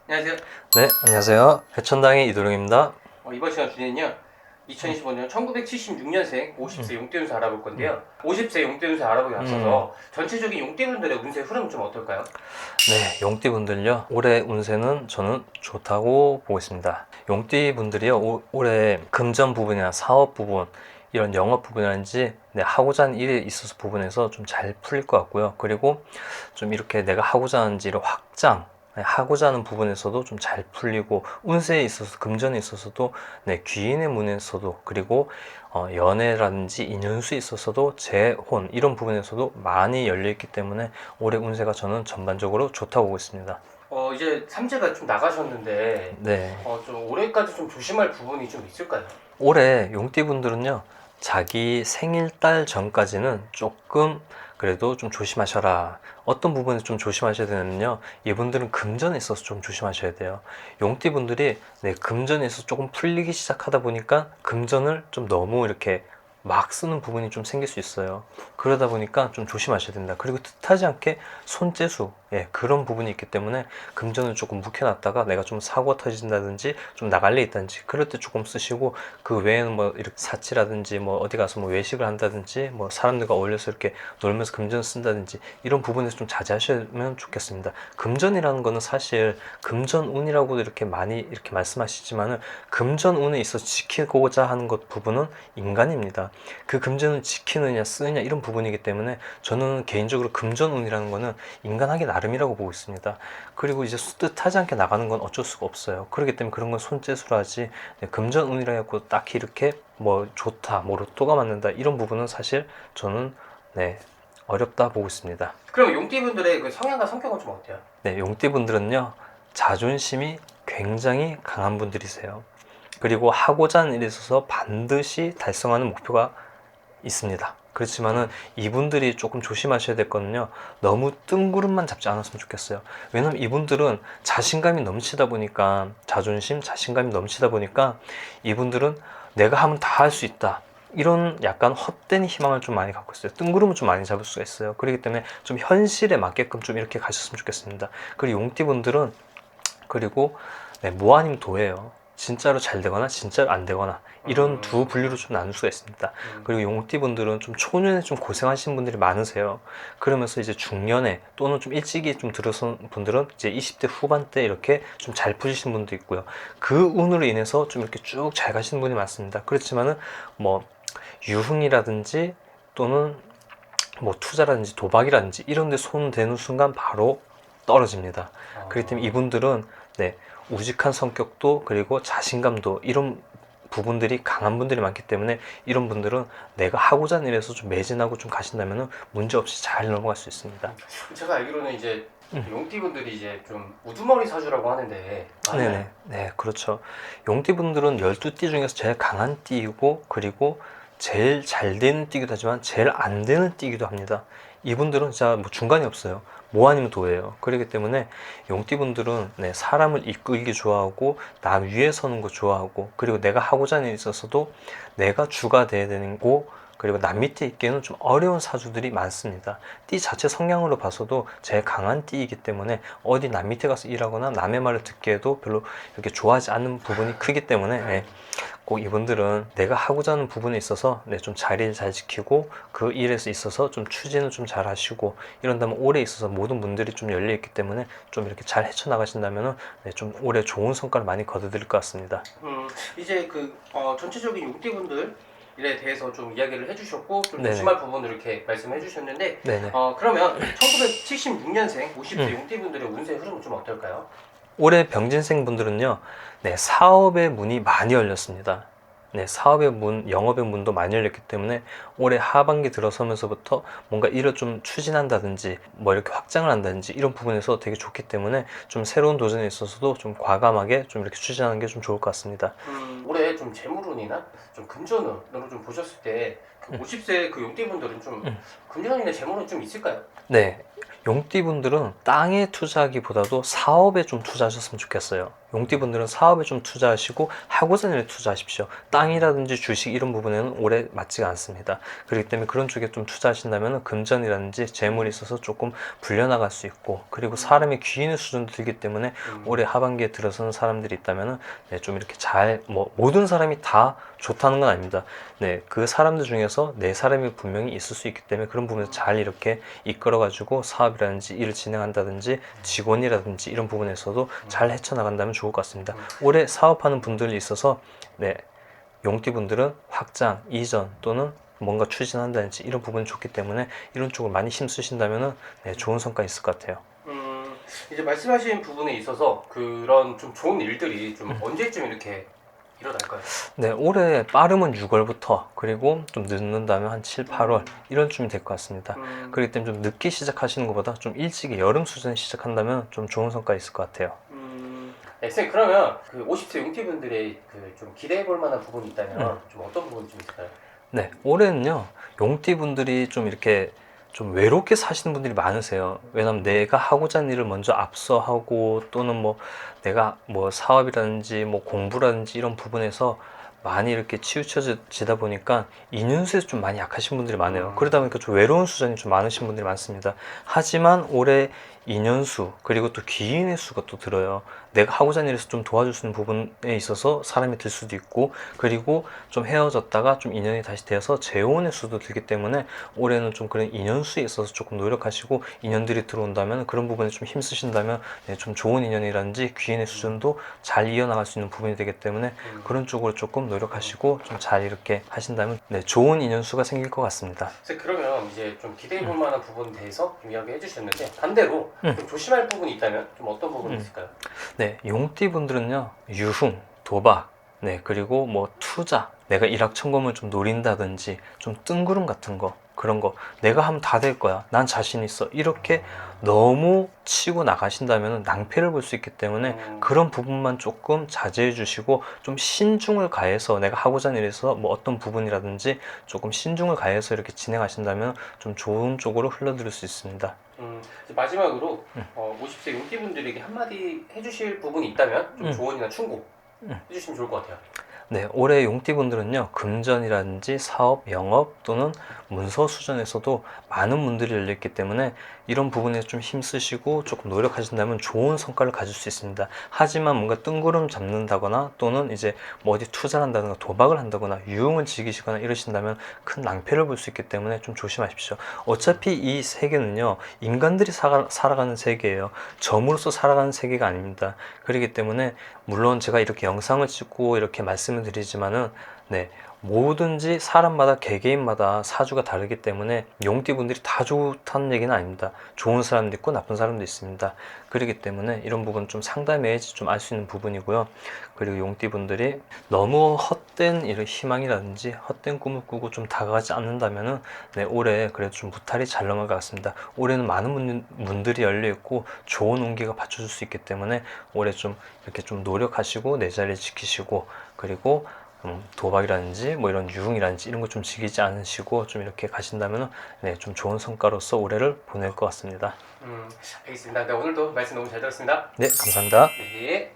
안녕하세요. 네, 안녕하세요. 해천당의 이도령입니다. 이번 시간 주제는요. 2025년 1976년생 50세 용띠 운세 알아볼 건데요. 50세 용띠 운세 알아보기 앞서서 전체적인 용띠분들의 운세 흐름은 좀 어떨까요? 네, 용띠분들요. 올해 운세는 저는 좋다고 보고 있습니다. 용띠분들이요. 올해 금전 부분이나 사업 부분, 이런 영업 부분이라든지 하고자 하는 일에 있어서 부분에서 좀 잘 풀릴 것 같고요. 그리고 좀 이렇게 내가 하고자 하는 일을 확장, 하고자 하는 부분에서도 좀 잘 풀리고, 운세에 있어서 금전에 있어서도 귀인의 문에서도, 그리고 연애라든지 인연수에 있어서도 재혼 이런 부분에서도 많이 열려있기 때문에 올해 운세가 저는 전반적으로 좋다고 보고 있습니다. 이제 삼재가 좀 나가셨는데 네. 좀 올해까지 좀 조심할 부분이 좀 있을까요? 올해 용띠분들은요, 자기 생일달 전까지는 조금 그래도 좀 조심하셔라. 어떤 부분에 좀 조심하셔야 되냐면요, 이분들은 금전에 있어서 좀 조심하셔야 돼요. 용띠분들이 금전에 있어서 조금 풀리기 시작하다 보니까 금전을 좀 너무 이렇게 막 쓰는 부분이 좀 생길 수 있어요. 그러다 보니까 좀 조심하셔야 된다. 그리고 뜻하지 않게 손재수, 그런 부분이 있기 때문에 금전을 조금 묵혀놨다가 내가 좀 사고가 터진다든지 좀 나갈 일 있다든지 그럴 때 조금 쓰시고, 그 외에는 뭐 이렇게 사치라든지 뭐 어디 가서 뭐 외식을 한다든지 뭐 사람들과 어울려서 이렇게 놀면서 금전을 쓴다든지 이런 부분에서 좀 자제하시면 좋겠습니다. 금전이라는 거는 사실 금전운이라고 이렇게 많이 이렇게 말씀하시지만은, 금전운에 있어 지키고자 하는 것 부분은 인간입니다. 그 금전을 지키느냐 쓰느냐 이런 부분이기 때문에 저는 개인적으로 금전운이라는 거는 인간하기 나름이라고 보고 있습니다. 그리고 이제 뜻하지 않게 나가는 건 어쩔 수가 없어요. 그렇기 때문에 그런 건 손재수로 하지, 금전운이라 해서 딱히 이렇게 뭐 좋다, 뭐 로또가 맞는다 이런 부분은 사실 저는 어렵다 보고 있습니다. 그럼 용띠분들의 그 성향과 성격은 좀 어때요? 네, 용띠분들은요, 자존심이 굉장히 강한 분들이세요. 그리고 하고자 하는 일에 있어서 반드시 달성하는 목표가 있습니다. 그렇지만은 이분들이 조금 조심하셔야 될 거는요, 너무 뜬구름만 잡지 않았으면 좋겠어요. 왜냐면 이분들은 자신감이 넘치다 보니까, 자존심, 자신감이 넘치다 보니까 이분들은 내가 하면 다 할 수 있다, 이런 약간 헛된 희망을 좀 많이 갖고 있어요. 뜬구름을 좀 많이 잡을 수가 있어요. 그렇기 때문에 좀 현실에 맞게끔 좀 이렇게 가셨으면 좋겠습니다. 그리고 용띠분들은, 그리고 모 아니면 도예요. 진짜로 잘 되거나 진짜로 안 되거나 이런 두 분류로 좀 나눌 수가 있습니다. 그리고 용띠분들은 좀 초년에 좀 고생하시는 분들이 많으세요. 그러면서 이제 중년에 또는 좀 일찍이 좀 들어선 분들은 이제 20대 후반때 이렇게 좀 잘 푸시는 분도 있고요. 그 운으로 인해서 좀 이렇게 쭉 잘 가시는 분이 많습니다. 그렇지만은 뭐 유흥이라든지 또는 뭐 투자라든지 도박이라든지 이런 데 손 대는 순간 바로 떨어집니다. 그렇기 때문에 이분들은 우직한 성격도, 그리고 자신감도, 이런 부분들이 강한 분들이 많기 때문에 이런 분들은 내가 하고자 하는 일에서 좀 매진하고 좀 가신다면 문제 없이 잘 넘어갈 수 있습니다. 제가 알기로는 이제 용띠분들이 이제 좀 우두머리 사주라고 하는데 맞나요? 네네. 네, 그렇죠. 용띠분들은 12띠 중에서 제일 강한 띠이고, 그리고 제일 잘 되는 띠기도 하지만 제일 안 되는 띠기도 합니다. 이분들은 진짜 뭐 중간이 없어요. 뭐 아니면 도예요. 그렇기 때문에 용띠분들은 사람을 이끌기 좋아하고, 남 위에 서는 거 좋아하고, 그리고 내가 하고자 하는 일에 있어서도 내가 주가 돼야 되는 거, 그리고 남 밑에 있기에는 좀 어려운 사주들이 많습니다. 띠 자체 성향으로 봐서도 제일 강한 띠이기 때문에 어디 남 밑에 가서 일하거나 남의 말을 듣기에도 별로 이렇게 좋아하지 않는 부분이 크기 때문에 꼭 이분들은 내가 하고자 하는 부분에 있어서 좀 자리를 잘 지키고, 그 일에서 있어서 좀 추진을 좀 잘 하시고, 이런다면 올해 있어서 모든 문들이 좀 열려 있기 때문에 좀 이렇게 잘 헤쳐나가신다면 좀 올해 좋은 성과를 많이 거둬들일 것 같습니다. 이제 전체적인 용띠분들에 대해서 좀 이야기를 해주셨고 좀 네네. 조심할 부분을 이렇게 말씀해 주셨는데 네네. 그러면 1976년생 50세 용띠분들의 운세 흐름은 좀 어떨까요? 올해 병진생 분들은요, 사업의 문이 많이 열렸습니다. 사업의 문, 영업의 문도 많이 열렸기 때문에 올해 하반기 들어서면서부터 뭔가 일을 좀 추진한다든지 뭐 이렇게 확장을 한다든지 이런 부분에서 되게 좋기 때문에 좀 새로운 도전에 있어서도 좀 과감하게 좀 이렇게 추진하는 게 좀 좋을 것 같습니다. 올해 좀 재물운이나 좀 금전운으로 좀 보셨을 때 그 50세 그 용띠분들은 좀 금전운이나 재물운 좀 있을까요? 네, 용띠분들은 땅에 투자하기보다도 사업에 좀 투자하셨으면 좋겠어요. 용띠분들은 사업에 좀 투자하시고 하고자 일에 투자하십시오. 땅이라든지 주식 이런 부분에는 올해 맞지가 않습니다. 그렇기 때문에 그런 쪽에 좀 투자하신다면 금전이라든지 재물이 있어서 조금 불려나갈 수 있고, 그리고 사람의 귀인의 수준도 들기 때문에 올해 하반기에 들어서는 사람들이 있다면 좀 이렇게 잘, 뭐 모든 사람이 다 좋다는 건 아닙니다. 네, 그 사람들 중에서 내 사람이 분명히 있을 수 있기 때문에 그런 부분에서 잘 이렇게 이끌어가지고 사업이라든지 일을 진행한다든지 직원이라든지 이런 부분에서도 잘 헤쳐나간다면 좋을 것 같습니다. 올해 사업하는 분들이 있어서 네, 용띠분들은 확장, 이전 또는 뭔가 추진한다든지 이런 부분이 좋기 때문에 이런 쪽을 많이 힘쓰신다면 네, 좋은 성과 있을 것 같아요. 이제 말씀하신 부분에 있어서 그런 좀 좋은 일들이 좀 언제쯤 이렇게 일어날까요? 네, 올해 빠르면 6월부터, 그리고 좀 늦는다면 한 7, 8월 이런 쯤이 될 것 같습니다. 그렇기 때문에 좀 늦게 시작하시는 것보다 좀 일찍이 여름 수준에 시작한다면 좀 좋은 성과 있을 것 같아요. 네, 쌤, 그러면 그 50세 용띠분들의 그 좀 기대해 볼 만한 부분이 있다면 좀 어떤 부분이 좀 있을까요? 네, 올해는요, 용띠분들이 좀 이렇게 좀 외롭게 사시는 분들이 많으세요. 왜냐면 내가 하고자 하는 일을 먼저 앞서하고, 또는 뭐 내가 뭐 사업이라든지 뭐 공부라든지 이런 부분에서 많이 이렇게 치우쳐지다 보니까 인연수에서 좀 많이 약하신 분들이 많아요. 그러다 보니까 좀 외로운 수준이 좀 많으신 분들이 많습니다. 하지만 올해 인연수, 그리고 또 귀인의 수가 또 들어요. 내가 하고자 하는 일에서 좀 도와줄 수 있는 부분에 있어서 사람이 들 수도 있고, 그리고 좀 헤어졌다가 좀 인연이 다시 되어서 재혼의 수도 들기 때문에 올해는 좀 그런 인연수에 있어서 조금 노력하시고, 인연들이 들어온다면 그런 부분에 좀 힘쓰신다면 네, 좀 좋은 인연이라든지 귀인의 수준도 잘 이어나갈 수 있는 부분이 되기 때문에 그런 쪽으로 조금 노력하시고 좀 잘 이렇게 하신다면 네, 좋은 인연수가 생길 것 같습니다. 쌤, 그러면 이제 좀 기대해 볼 만한 부분에 대해서 좀 이야기해 주셨는데 반대로 좀 조심할 부분이 있다면 좀 어떤 부분이 있을까요? 네, 용띠 분들은요, 유흥, 도박, 네, 그리고 뭐 투자, 내가 일확천금을 좀 노린다든지 좀 뜬구름 같은 거, 그런 거 내가 하면 다 될 거야, 난 자신 있어, 이렇게 너무 치고 나가신다면 낭패를 볼 수 있기 때문에 그런 부분만 조금 자제해 주시고, 좀 신중을 가해서 내가 하고자 하는 일에서 뭐 어떤 부분이라든지 조금 신중을 가해서 이렇게 진행하신다면 좀 좋은 쪽으로 흘러들을 수 있습니다. 이제 마지막으로 50세 용띠분들에게 한마디 해주실 부분이 있다면 좀 조언이나 충고 해주시면 좋을 것 같아요. 네, 올해 용띠분들은요, 금전이라든지 사업, 영업 또는 문서 수준에서도 많은 문들이 열려있기 때문에 이런 부분에 좀 힘쓰시고 조금 노력하신다면 좋은 성과를 가질 수 있습니다. 하지만 뭔가 뜬구름 잡는다거나 또는 이제 뭐 어디 투자를 한다거나 도박을 한다거나 유흥을 즐기시거나 이러신다면 큰 낭패를 볼 수 있기 때문에 좀 조심하십시오. 어차피 이 세계는요, 인간들이 살아가는 세계예요. 점으로서 살아가는 세계가 아닙니다. 그렇기 때문에 물론 제가 이렇게 영상을 찍고 이렇게 말씀을 드리지만은 네, 뭐든지 사람마다 개개인마다 사주가 다르기 때문에 용띠분들이 다 좋다는 얘기는 아닙니다. 좋은 사람도 있고 나쁜 사람도 있습니다. 그렇기 때문에 이런 부분 좀 상담해야지 좀 알 수 있는 부분이고요. 그리고 용띠분들이 너무 헛된 이런 희망이라든지 헛된 꿈을 꾸고 좀 다가가지 않는다면은 네, 올해 그래도 좀 무탈이 잘 넘어갈 것 같습니다. 올해는 많은 문들이 열려 있고 좋은 운기가 받쳐줄 수 있기 때문에 올해 좀 이렇게 좀 노력하시고 내 자리를 지키시고, 그리고 도박이라든지 뭐 이런 유흥이라든지 이런 거 좀 즐기지 않으시고 좀 이렇게 가신다면 네, 좀 좋은 성과로서 올해를 보낼 것 같습니다. 알겠습니다. 네, 오늘도 말씀 너무 잘 들었습니다. 네, 감사합니다. 네.